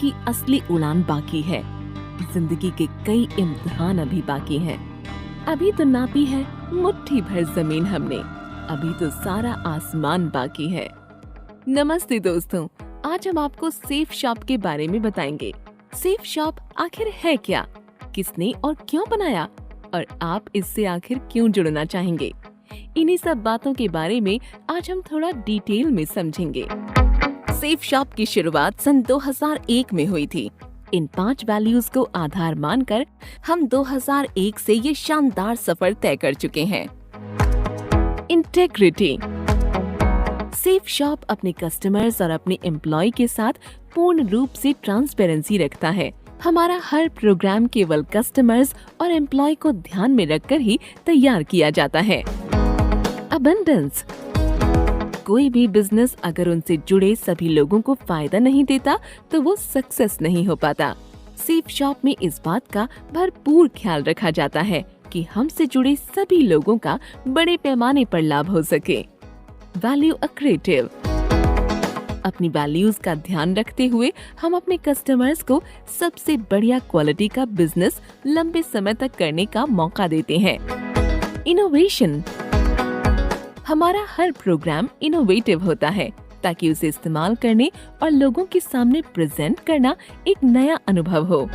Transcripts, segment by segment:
की असली उड़ान बाकी है। जिंदगी के कई इम्तिहान अभी बाकी हैं। अभी तो नापी है मुट्ठी भर जमीन हमने, अभी तो सारा आसमान बाकी है। नमस्ते दोस्तों, आज हम आपको सेफ शॉप के बारे में बताएंगे। सेफ शॉप आखिर है क्या, किसने और क्यों बनाया, और आप इससे आखिर क्यों जुड़ना चाहेंगे? इन्हीं सब बातों के बारे में आज हम थोड़ा डिटेल में समझेंगे। सेफ शॉप की शुरुआत सन 2001 में हुई थी। इन 5 वैल्यूज को आधार मानकर हम 2001 से ये शानदार सफर तय कर चुके हैं। इंटेग्रिटी। सेफ शॉप अपने कस्टमर्स और अपने एम्प्लॉय के साथ पूर्ण रूप से ट्रांसपेरेंसी रखता है। हमारा हर प्रोग्राम केवल कस्टमर्स और एम्प्लॉय को ध्यान में रखकर ही तैयार किया जाता है। अबंडेंस। कोई भी बिजनेस अगर उनसे जुड़े सभी लोगों को फायदा नहीं देता तो वो सक्सेस नहीं हो पाता। सेफ शॉप में इस बात का भरपूर ख्याल रखा जाता है कि हमसे जुड़े सभी लोगों का बड़े पैमाने पर लाभ हो सके। Value accretive. अपनी वैल्यूज का ध्यान रखते हुए हम अपने कस्टमर्स को सबसे बढ़िया क्वालिटी का बिजनेस लंबे समय तक करने का मौका देते हैं। इनोवेशन। हमारा हर प्रोग्राम इनोवेटिव होता है ताकि उसे इस्तेमाल करने और लोगों के सामने प्रेजेंट करना एक नया अनुभव हो।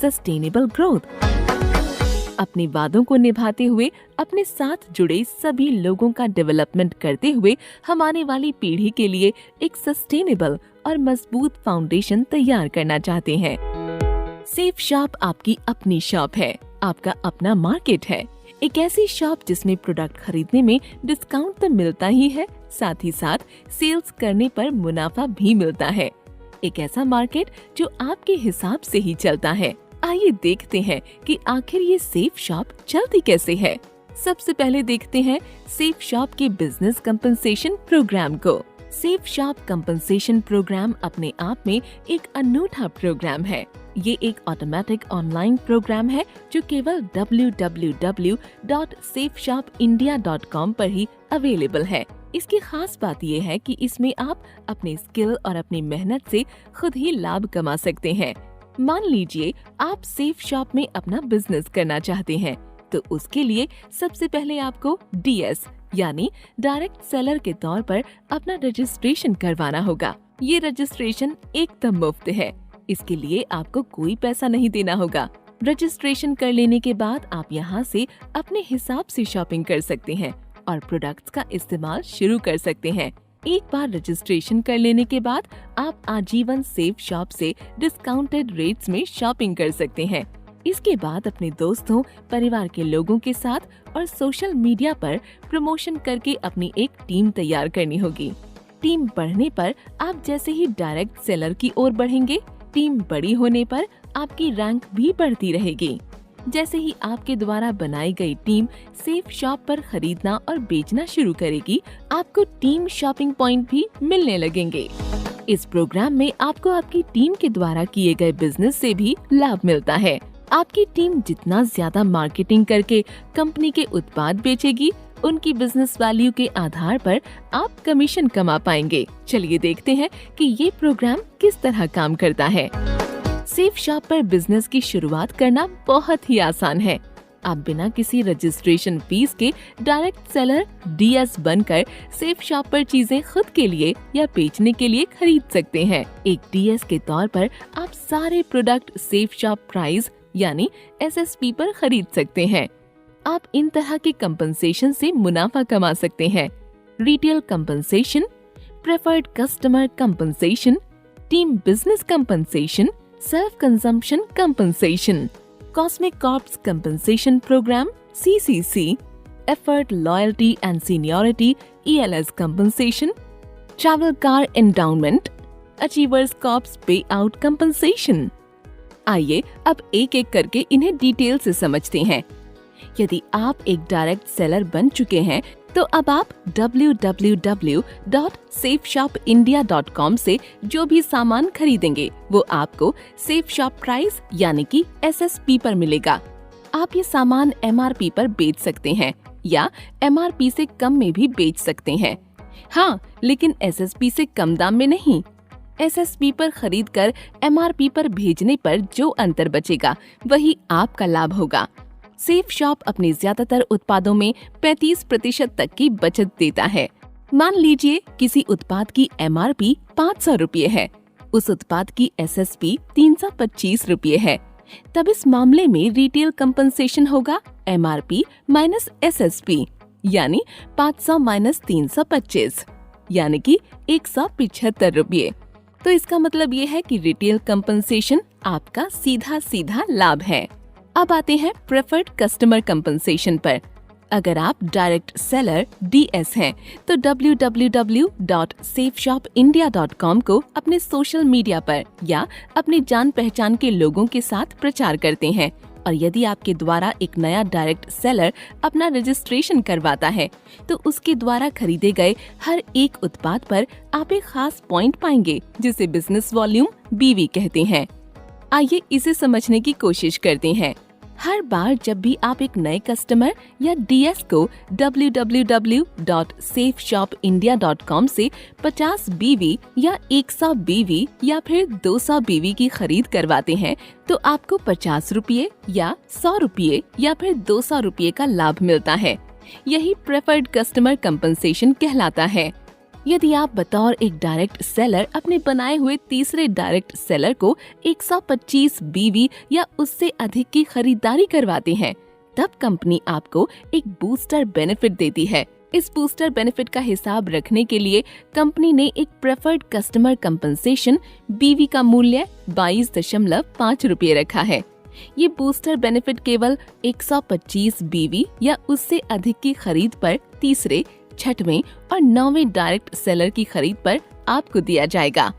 Sustainable growth. अपने वादों को निभाते हुए अपने साथ जुड़े सभी लोगों का डेवलपमेंट करते हुए हम आने वाली पीढ़ी के लिए एक सस्टेनेबल और मजबूत फाउंडेशन तैयार करना चाहते हैं। सेफ शॉप आपकी अपनी शॉप है, आपका अपना मार्केट है। एक ऐसी शॉप जिसमें प्रोडक्ट खरीदने में डिस्काउंट तो मिलता ही है, साथ ही साथ सेल्स करने पर मुनाफा भी मिलता है। एक ऐसा मार्केट जो आपके हिसाब से ही चलता है। आइए देखते हैं कि आखिर ये सेफ शॉप चलती कैसे है। सबसे पहले देखते हैं सेफ शॉप के बिजनेस कंपनसेशन प्रोग्राम को। सेफ शॉप कंपनसेशन प्रोग्राम अपने आप में एक अनूठा प्रोग्राम है। ये एक ऑटोमेटिक ऑनलाइन प्रोग्राम है जो केवल www.safeshopindia.com पर ही अवेलेबल है। इसकी खास बात ये है कि इसमें आप अपने स्किल और अपनी मेहनत से खुद ही लाभ कमा सकते हैं। मान लीजिए आप सेफ शॉप में अपना बिजनेस करना चाहते हैं, तो उसके लिए सबसे पहले आपको DS यानी डायरेक्ट सेलर के तौर पर अपना रजिस्ट्रेशन करवाना होगा। ये रजिस्ट्रेशन एकदम मुफ्त है, इसके लिए आपको कोई पैसा नहीं देना होगा। रजिस्ट्रेशन कर लेने के बाद आप यहाँ से अपने हिसाब से शॉपिंग कर सकते हैं और प्रोडक्ट्स का इस्तेमाल शुरू कर सकते हैं। एक बार रजिस्ट्रेशन कर लेने के बाद आप आजीवन सेफ शॉप से डिस्काउंटेड रेट्स में शॉपिंग कर सकते हैं। इसके बाद अपने दोस्तों, परिवार के लोगों के साथ और सोशल मीडिया पर प्रमोशन करके अपनी एक टीम तैयार करनी होगी। टीम बढ़ने पर आप जैसे ही डायरेक्ट सेलर की ओर बढ़ेंगे, टीम बड़ी होने पर आपकी रैंक भी बढ़ती रहेगी। जैसे ही आपके द्वारा बनाई गई टीम सेफ शॉप पर खरीदना और बेचना शुरू करेगी, आपको टीम शॉपिंग पॉइंट भी मिलने लगेंगे। इस प्रोग्राम में आपको आपकी टीम के द्वारा किए गए बिजनेस से भी लाभ मिलता है। आपकी टीम जितना ज्यादा मार्केटिंग करके कंपनी के उत्पाद बेचेगी, उनकी बिजनेस वैल्यू के आधार पर आप कमीशन कमा पाएंगे। चलिए देखते हैं कि ये प्रोग्राम किस तरह काम करता है। सेफ शॉप पर बिजनेस की शुरुआत करना बहुत ही आसान है। आप बिना किसी रजिस्ट्रेशन फीस के डायरेक्ट सेलर DS बनकर सेफ शॉप पर चीजें खुद के लिए या बेचने के लिए खरीद सकते हैं। एक DS के तौर पर आप सारे प्रोडक्ट सेफ शॉप प्राइस यानी SSP पर खरीद सकते हैं। आप इन तरह के कंपनसेशन से मुनाफा कमा सकते हैं। Retail compensation, preferred customer compensation, team business compensation, self consumption compensation, cosmic corps compensation program CCC, effort loyalty and seniority ELS compensation, travel car endowment, achievers corps pay out compensation. आइए अब एक एक करके इन्हें डिटेल से समझते हैं। यदि आप एक डायरेक्ट सेलर बन चुके हैं तो अब आप www.safeshopindia.com से जो भी सामान खरीदेंगे वो आपको सेफ शॉप प्राइस यानी कि SSP पर मिलेगा। आप ये सामान MRP पर बेच सकते हैं या MRP से कम में भी बेच सकते हैं। हाँ, लेकिन SSP से कम दाम में नहीं। SSP पर खरीद कर MRP पर भेजने पर जो अंतर बचेगा वही आपका लाभ होगा। सेफ शॉप अपने ज्यादातर उत्पादों में 35% तक की बचत देता है। मान लीजिए किसी उत्पाद की MRP 500 रुपये है, उस उत्पाद की SSP 325 रुपये है, तब इस मामले में रिटेल कंपनसेशन होगा MRP माइनस SSP, यानी 500 माइनस 325, यानी कि 175 रुपये। तो इसका मतलब ये है कि रिटेल कंपनसेशन आपका सीधा सीधा लाभ है। अब आते हैं प्रेफर्ड कस्टमर कंपनसेशन पर। अगर आप डायरेक्ट सेलर DS हैं, तो www.safeshopindia.com को अपने सोशल मीडिया पर या अपने जान पहचान के लोगों के साथ प्रचार करते हैं, और यदि आपके द्वारा एक नया डायरेक्ट सेलर अपना रजिस्ट्रेशन करवाता है, तो उसके द्वारा खरीदे गए हर एक उत्पाद पर आप एक खास पॉइंट पाएंगे, जिसे बिजनेस वॉल्यूम BV कहते हैं। आइए इसे समझने की कोशिश करते हैं। हर बार जब भी आप एक नए कस्टमर या DS को www.safeshopindia.com से 50 BV या 100 BV या फिर 200 BV की खरीद करवाते हैं, तो आपको 50 रुपये या 100 रुपये या फिर 200 रुपये का लाभ मिलता है। यही प्रेफर्ड कस्टमर कंपनसेशन कहलाता है। यदि आप बतौर एक डायरेक्ट सेलर अपने बनाए हुए तीसरे डायरेक्ट सेलर को 125 BV या उससे अधिक की खरीदारी करवाते हैं, तब कंपनी आपको एक बूस्टर बेनिफिट देती है। इस बूस्टर बेनिफिट का हिसाब रखने के लिए कंपनी ने एक प्रेफर्ड कस्टमर कंपनसेशन BV का मूल्य 22.5 रुपये रखा है। ये बूस्टर बेनिफिट केवल 125 BV या उससे अधिक की खरीद पर तीसरे, छठवें और 9वें डायरेक्ट सेलर की खरीद पर आपको दिया जाएगा।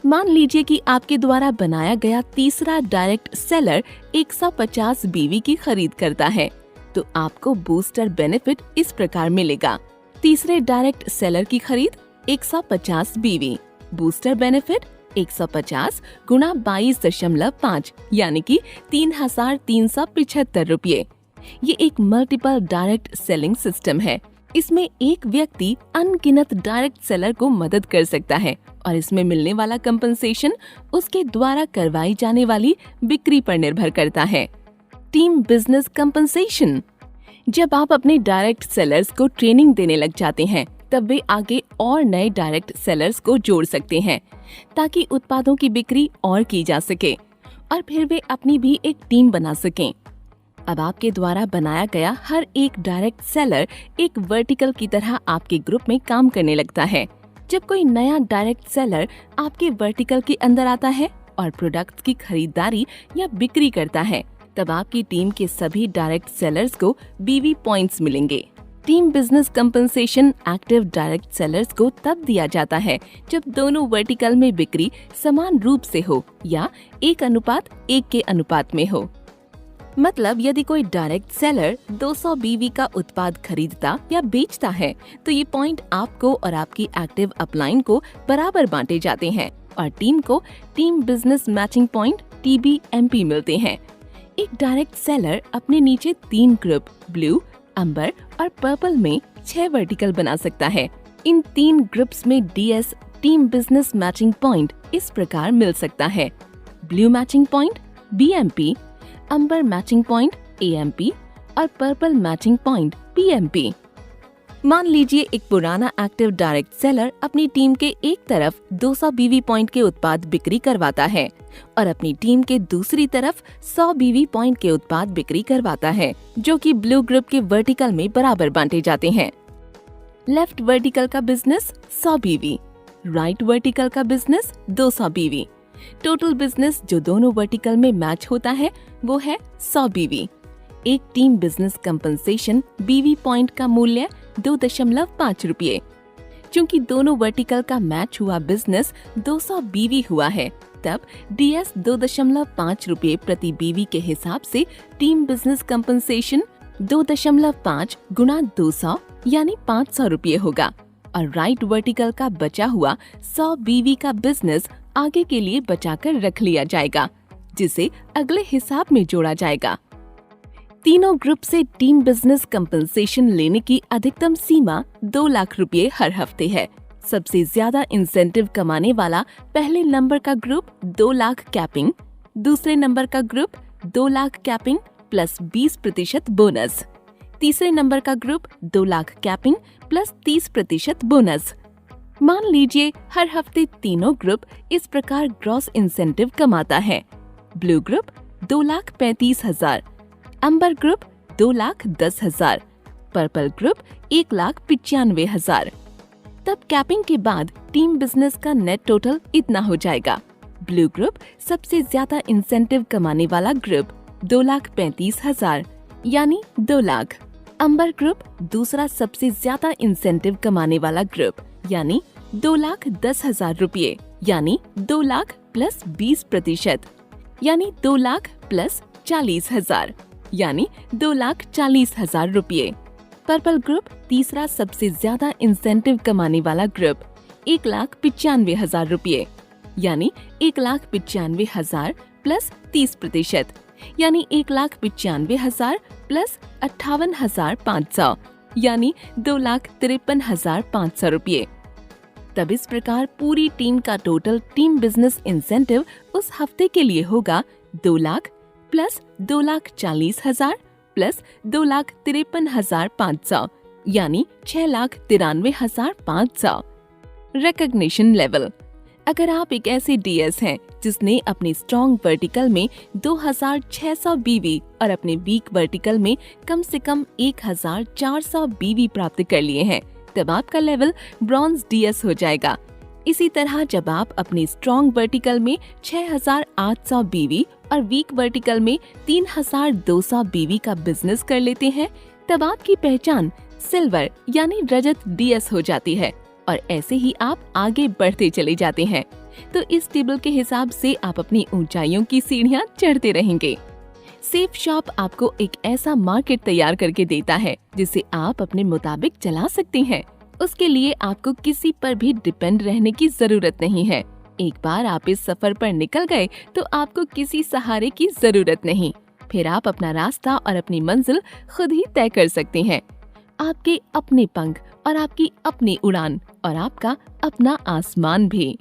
मान लीजिए कि आपके द्वारा बनाया गया तीसरा डायरेक्ट सेलर 150 BV की खरीद करता है, तो आपको बूस्टर बेनिफिट इस प्रकार मिलेगा। तीसरे डायरेक्ट सेलर की खरीद 150 BV, बूस्टर बेनिफिट 150 गुणा 22.5 यानी कि 3,375 रुपये। ये एक मल्टीपल डायरेक्ट सेलिंग सिस्टम है। इसमें एक व्यक्ति अनगिनत डायरेक्ट सेलर को मदद कर सकता है, और इसमें मिलने वाला कंपनसेशन उसके द्वारा करवाई जाने वाली बिक्री पर निर्भर करता है। Team business compensation. जब आप अपने डायरेक्ट सेलर्स को ट्रेनिंग देने लग जाते हैं, तब वे आगे और नए डायरेक्ट सेलर्स को जोड़ सकते हैं, ताकि उत्पादों की बिक्री और की जा सके, और फिर वे अपनी भी एक टीम बना सकें। अब आपके द्वारा बनाया गया हर एक डायरेक्ट सेलर एक वर्टिकल की तरह आपके ग्रुप में काम करने लगता है। जब कोई नया डायरेक्ट सेलर आपके वर्टिकल के अंदर आता है और प्रोडक्ट्स की खरीदारी या बिक्री करता है, तब आपकी टीम के सभी डायरेक्ट सेलर्स को BV पॉइंट्स मिलेंगे। Team business compensation active direct sellers को तब दिया जाता है जब दोनों वर्टिकल में बिक्री समान रूप से हो या 1:1 के अनुपात में हो। मतलब यदि कोई डायरेक्ट सेलर 200 BV का उत्पाद खरीदता या बेचता है, तो ये पॉइंट आपको और आपकी एक्टिव अपलाइन को बराबर बांटे जाते हैं, और टीम को team business matching point TBMP मिलते हैं। एक डायरेक्ट सेलर अपने नीचे 3 ग्रुप ब्लू, अंबर और पर्पल में 6 वर्टिकल बना सकता है। इन 3 ग्रुप्स में DS team business matching point इस प्रकार मिल सकता है: ब्लू मैचिंग पॉइंट BMP, अंबर मैचिंग पॉइंट AMP और पर्पल मैचिंग पॉइंट PMP। मान लीजिए एक पुराना एक्टिव डायरेक्ट सेलर अपनी टीम के एक तरफ 200 BV पॉइंट के उत्पाद बिक्री करवाता है और अपनी टीम के दूसरी तरफ 100 BV पॉइंट के उत्पाद बिक्री करवाता है, जो कि ब्लू ग्रुप के वर्टिकल में बराबर बांटे जाते हैं। लेफ्ट वर्टिकल का बिजनेस 100 BV, राइट वर्टिकल का बिजनेस 200 BV। टोटल बिजनेस जो दोनों वर्टिकल में मैच होता है वो है 100 BV। एक team business compensation BV point का मूल्य 2.5 रुपये। चूँकि दोनों वर्टिकल का मैच हुआ बिजनेस 200 BV हुआ है, तब DS 2.5 रुपये प्रति BV के हिसाब से टीम बिजनेस कंपनसेशन 2.5 गुणा 200 यानी 500 रुपये होगा, और राइट वर्टिकल का बचा हुआ 100 BV का बिजनेस आगे के लिए बचाकर रख लिया जाएगा, जिसे अगले हिसाब में जोड़ा जाएगा। तीनों ग्रुप से टीम बिजनेस कंपनसेशन लेने की अधिकतम सीमा 2 लाख रुपए हर हफ्ते है। सबसे ज्यादा इंसेंटिव कमाने वाला पहले नंबर का ग्रुप 2 लाख कैपिंग, दूसरे नंबर का group 2 lakh capping plus 20% bonus, तीसरे नंबर का group 2 lakh capping plus 30% bonus. मान लीजिए हर हफ्ते तीनों ग्रुप इस प्रकार ग्रॉस इंसेंटिव कमाता है। ब्लू ग्रुप 2,35,000, अंबर ग्रुप 2,10,000, पर्पल ग्रुप 1,95,000। तब कैपिंग के बाद टीम बिजनेस का नेट टोटल इतना हो जाएगा। ब्लू ग्रुप सबसे ज्यादा इंसेंटिव कमाने वाला ग्रुप 2,35,000 यानी 2 लाख। अंबर ग्रुप दूसरा सबसे ज्यादा इंसेंटिव कमाने वाला ग्रुप यानी 2,10,000 रुपये यानी 2 लाख प्लस 20% यानी 2 लाख प्लस 40,000 यानी 2,40,000 रुपये। पर्पल ग्रुप तीसरा सबसे ज्यादा इंसेंटिव कमाने वाला ग्रुप 1,95,000 रुपये यानी 1,95,000 प्लस 30% यानी 1,95,000 प्लस 58,500 यानी 2,53,500 रुपये। तब इस प्रकार पूरी टीम का टोटल टीम बिजनेस इंसेंटिव उस हफ्ते के लिए होगा 2 लाख प्लस 2,40,000 प्लस 2,53,500 यानी 6,93,500। Recognition level. अगर आप एक ऐसे डीएस हैं जिसने अपने स्ट्रॉन्ग वर्टिकल में 2,600 बीवी और अपने वीक वर्टिकल में कम से कम 1,400 बीवी प्राप्त कर लिए हैं, तब आपका लेवल ब्रॉन्ज डीएस हो जाएगा। इसी तरह जब आप अपने स्ट्रॉन्ग वर्टिकल में 6,800 बीवी और वीक वर्टिकल में 3,200 बीवी का बिजनेस कर लेते हैं, तब आपकी पहचान सिल्वर यानी रजत डीएस हो जाती है और ऐसे ही आप आगे बढ़ते चले जाते हैं। तो इस टेबल के हिसाब से आप अपनी ऊंचाइयों की सीढ़ियां चढ़ते रहेंगे। सेफ शॉप आपको एक ऐसा मार्केट तैयार करके देता है जिसे आप अपने मुताबिक चला सकते हैं। उसके लिए आपको किसी पर भी डिपेंड रहने की जरूरत नहीं है। एक बार आप इस सफर पर निकल गए तो आपको किसी सहारे की जरूरत नहीं। फिर आप अपना रास्ता और अपनी मंजिल खुद ही तय कर सकते हैं। आपके अपने पंख और आपकी अपनी उड़ान और आपका अपना आसमान भी।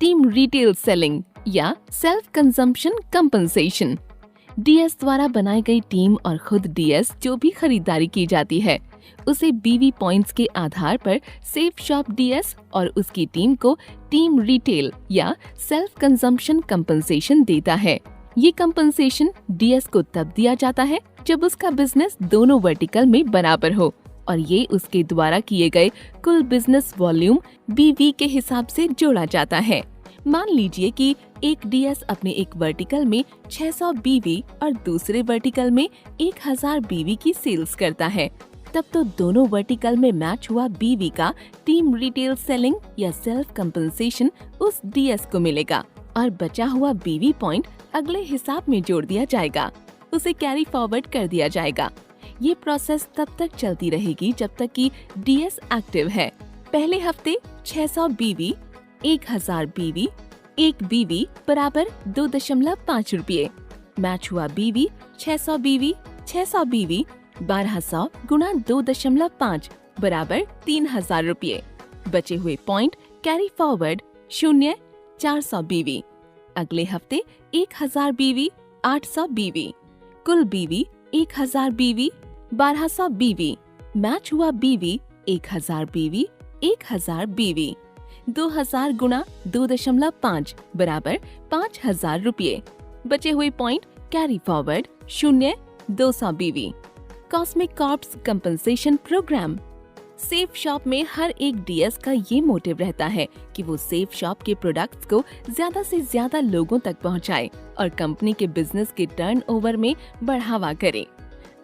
टीम रिटेल सेलिंग या सेल्फ कंजम्पशन कंपनसेशन। डीएस द्वारा बनाई गई टीम और खुद डीएस जो भी खरीदारी की जाती है उसे बीवी पॉइंट्स के आधार पर सेफ शॉप डीएस और उसकी टीम को टीम रिटेल या सेल्फ कंजम्पशन कंपनसेशन देता है। ये कंपनसेशन डीएस को तब दिया जाता है जब उसका बिजनेस दोनों वर्टिकल में बराबर हो और ये उसके द्वारा किए गए कुल बिजनेस वॉल्यूम बीवी के हिसाब से जोड़ा जाता है। मान लीजिए कि एक डीएस अपने एक वर्टिकल में 600 बीवी और दूसरे वर्टिकल में 1,000 बीवी की सेल्स करता है, तब तो दोनों वर्टिकल में मैच हुआ बीवी का टीम रिटेल सेलिंग या सेल्फ कंपनसेशन उस डीएस को मिलेगा और बचा हुआ बीवी पॉइंट अगले हिसाब में जोड़ दिया जाएगा, उसे कैरी फॉरवर्ड कर दिया जाएगा। ये प्रोसेस तब तक चलती रहेगी जब तक कि डीएस एक्टिव है। पहले हफ्ते 600 बीवी, 1,000 बीवी, 1 बीवी बराबर 2.5 रुपये। मैच हुआ बीवी 600 बीवी, 600 बीवी 1200 गुणा 2.5 बराबर 3,000 रुपये। बचे हुए पॉइंट कैरी फॉरवर्ड 0, 400 बीवी। अगले हफ्ते 1,000 बीवी, 800 बीवी, कुल बीवी 1,000 बीवी, 1200 बीवी। मैच हुआ बीवी 1,000 बीवी, 1,000 बीवी। 2,000 गुणा 2.5 बराबर 5,000 रुपये। बचे हुए point carry forward 0, 200 BV. Cosmic corps compensation program. Safe Shop में हर एक डीएस का ये मोटिव रहता है कि वो सेफ शॉप के प्रोडक्ट्स को ज्यादा से ज्यादा लोगों तक पहुंचाए और कंपनी के बिजनेस के टर्नओवर में बढ़ावा करे।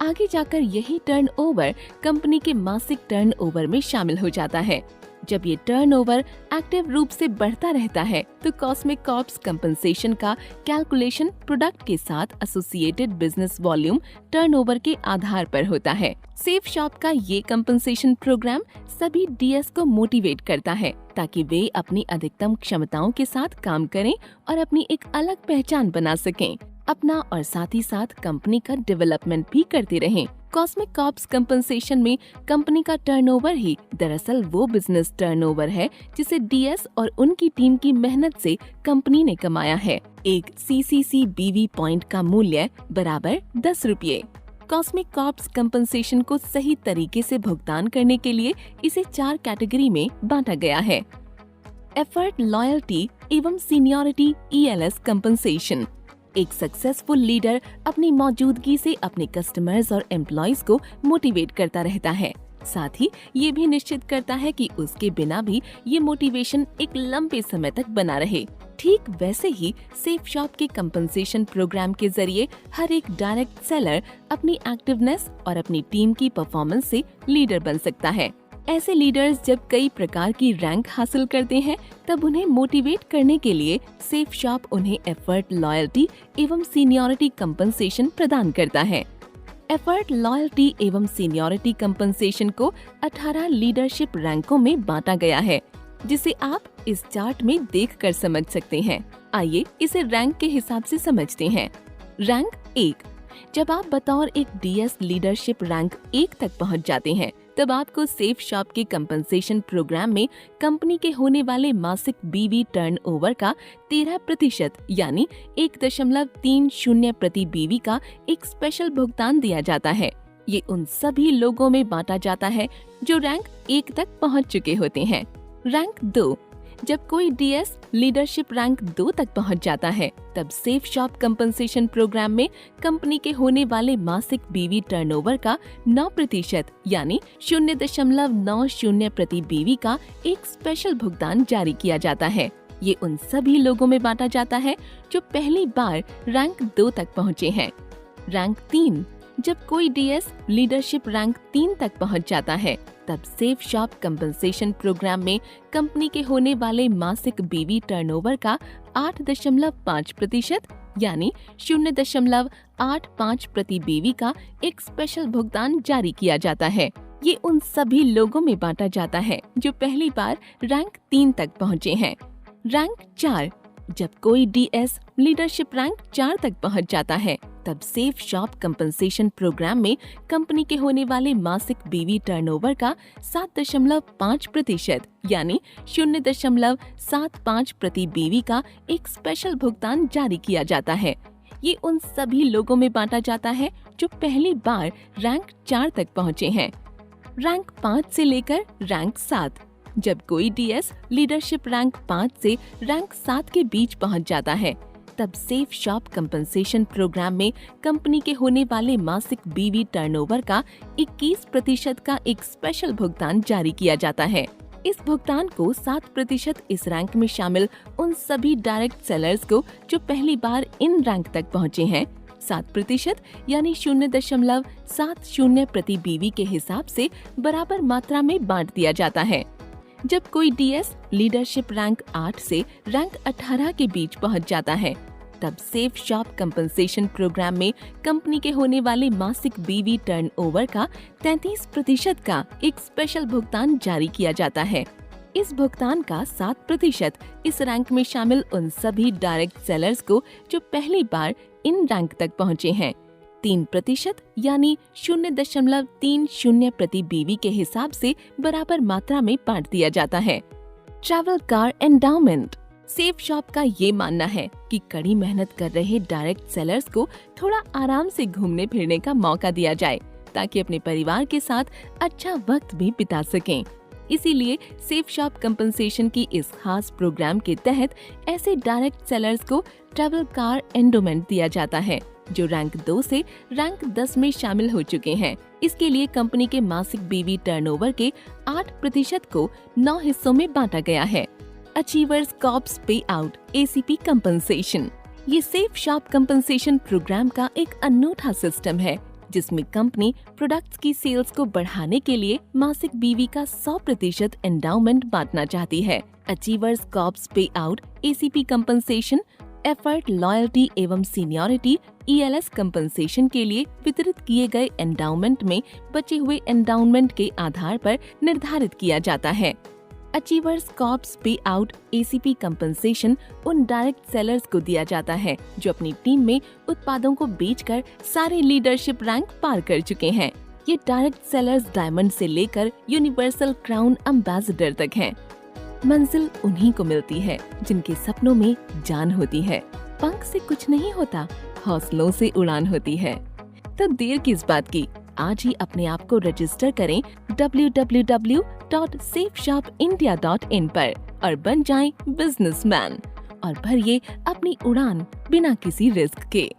आगे जाकर यही टर्नओवर कंपनी के मासिक टर्नओवर में शामिल हो जाता है। जब ये टर्नओवर एक्टिव रूप से बढ़ता रहता है तो कॉस्मिक कॉर्प्स कंपनसेशन का कैलकुलेशन प्रोडक्ट के साथ एसोसिएटेड बिजनेस वॉल्यूम टर्नओवर के आधार पर होता है। सेफ शॉप का ये कंपनसेशन प्रोग्राम सभी डीएस को मोटिवेट करता है ताकि वे अपनी अधिकतम क्षमताओं के साथ काम करें और अपनी एक अलग पहचान बना सकें, अपना और साथ ही साथ कंपनी का डेवलपमेंट भी करते रहें। कॉस्मिक कॉर्प्स कंपनसेशन में कंपनी का टर्नओवर ही दरअसल वो बिजनेस टर्नओवर है जिसे डीएस और उनकी टीम की मेहनत से कंपनी ने कमाया है। एक सीसीसी बीवी पॉइंट का मूल्य बराबर 10 रुपये। कॉस्मिक कॉर्प्स कंपनसेशन को सही तरीके से भुगतान करने के लिए इसे 4 कैटेगरी में बांटा गया है। एफर्ट, लॉयल्टी एवं सीनियरिटी ELS कंपनसेशन। एक सक्सेसफुल लीडर अपनी मौजूदगी से अपने कस्टमर्स और एम्प्लॉइज को मोटिवेट करता रहता है। साथ ही ये भी निश्चित करता है कि उसके बिना भी ये मोटिवेशन एक लंबे समय तक बना रहे। ठीक वैसे ही सेफ शॉप के कंपनसेशन प्रोग्राम के जरिए हर एक डायरेक्ट सेलर अपनी एक्टिवनेस और अपनी टीम की परफॉर्मेंस से लीडर बन सकता है। ऐसे लीडर्स जब कई प्रकार की रैंक हासिल करते हैं तब उन्हें मोटिवेट करने के लिए सेफ शॉप उन्हें एफर्ट, लॉयल्टी एवं सीनियरिटी कंपनसेशन प्रदान करता है। एफर्ट, लॉयल्टी एवं सीनियरिटी कंपनसेशन को 18 लीडरशिप रैंकों में बांटा गया है, जिसे आप इस चार्ट में देखकर समझ सकते हैं। आइए इसे रैंक के हिसाब से समझते हैं। रैंक 1। जब आप बतौर एक डीएस लीडरशिप रैंक 1 तक पहुंच जाते हैं तब आपको सेफ शॉप के कंपनसेशन प्रोग्राम में कंपनी के होने वाले मासिक बीवी टर्नओवर का 13% यानी 1.30 प्रति बीवी का एक स्पेशल भुगतान दिया जाता है। ये उन सभी लोगों में बांटा जाता है जो रैंक 1 तक पहुंच चुके होते हैं। रैंक 2। जब कोई डीएस लीडरशिप रैंक 2 तक पहुंच जाता है तब सेफ शॉप कंपनसेशन प्रोग्राम में कंपनी के होने वाले मासिक बीवी टर्नओवर का 9% यानी 0.90 प्रति बीवी का एक स्पेशल भुगतान जारी किया जाता है। ये उन सभी लोगों में बांटा जाता है जो पहली बार रैंक 2 तक पहुँचे हैं। रैंक 3। जब कोई डीएस लीडरशिप रैंक 3 तक पहुंच जाता है तब सेफ शॉप कंपनसेशन प्रोग्राम में कंपनी के होने वाले मासिक बीवी टर्नओवर का 8.5% यानी 0.85 प्रति बीवी का एक स्पेशल भुगतान जारी किया जाता है। ये उन सभी लोगों में बांटा जाता है जो पहली बार रैंक 3 तक पहुँचे हैं। रैंक 4। जब कोई डीएस लीडरशिप रैंक 4 तक पहुंच जाता है तब सेफ शॉप कंपनसेशन प्रोग्राम में कंपनी के होने वाले मासिक बीवी टर्नओवर का 7.5% यानी 0.75 प्रति बीवी का एक स्पेशल भुगतान जारी किया जाता है। ये उन सभी लोगों में बांटा जाता है जो पहली बार रैंक 4 तक पहुँचे हैं। रैंक 5 से लेकर रैंक 7। जब कोई डीएस लीडरशिप रैंक 5 से रैंक 7 के बीच पहुंच जाता है तब सेफ शॉप कंपनसेशन प्रोग्राम में कंपनी के होने वाले मासिक बीवी टर्नओवर का 21% का एक स्पेशल भुगतान जारी किया जाता है। इस भुगतान को 7% इस रैंक में शामिल उन सभी डायरेक्ट सेलर्स को जो पहली बार इन रैंक तक पहुँचे हैं 7% यानी 0.70 प्रति बीवी के हिसाब से बराबर मात्रा में बांट दिया जाता है। जब कोई डीएस लीडरशिप रैंक 8 से रैंक 18 के बीच पहुंच जाता है तब सेफ शॉप कंपनसेशन प्रोग्राम में कंपनी के होने वाले मासिक बीवी टर्नओवर का 33% का एक स्पेशल भुगतान जारी किया जाता है। इस भुगतान का 7% इस रैंक में शामिल उन सभी डायरेक्ट सेलर्स को जो पहली बार इन रैंक तक पहुंचे हैं 3% यानी 0.30 प्रति बीवी के हिसाब से बराबर मात्रा में बांट दिया जाता है। Travel car endowment. Safe shop का ये मानना है कि कड़ी मेहनत कर रहे डायरेक्ट सेलर्स को थोड़ा आराम से घूमने फिरने का मौका दिया जाए ताकि अपने परिवार के साथ अच्छा वक्त भी बिता सकें। इसीलिए सेफ शॉप कंपनसेशन की इस खास प्रोग्राम के तहत ऐसे डायरेक्ट सेलर्स को ट्रैवल कार एंडोमेंट दिया जाता है जो रैंक 2 से रैंक 10 में शामिल हो चुके हैं। इसके लिए कंपनी के मासिक बीवी टर्नओवर के 8% को 9 हिस्सों में बांटा गया है। Achievers corps pay out ACP compensation. ये सेफ शॉप कंपनसेशन प्रोग्राम का एक अनूठा सिस्टम है जिसमें कंपनी प्रोडक्ट्स की सेल्स को बढ़ाने के लिए मासिक बीवी का 100% एंडाउमेंट बांटना चाहती है। Achievers corps pay out ACP compensation effort, loyalty एवं सीनियरिटी ELS कंपनसेशन के लिए वितरित किए गए एंडाउमेंट में बचे हुए एंडाउमेंट के आधार पर निर्धारित किया जाता है। Achievers corps pay out ACP compensation उन डायरेक्ट सेलर्स को दिया जाता है जो अपनी टीम में उत्पादों को बेचकर सारे लीडरशिप रैंक पार कर चुके हैं। ये डायरेक्ट सेलर्स डायमंड से लेकर यूनिवर्सल क्राउन एम्बेसडर तक हैं। मंजिल उन्हीं को मिलती है जिनके सपनों में जान होती है। पंख से कुछ नहीं होता, हौसलों से उड़ान होती है। तो देर किस बात की, आज ही अपने आप को रजिस्टर करें www.safeshopindia.in पर और बन जाएं बिजनेसमैन और भरिए अपनी उड़ान बिना किसी रिस्क के।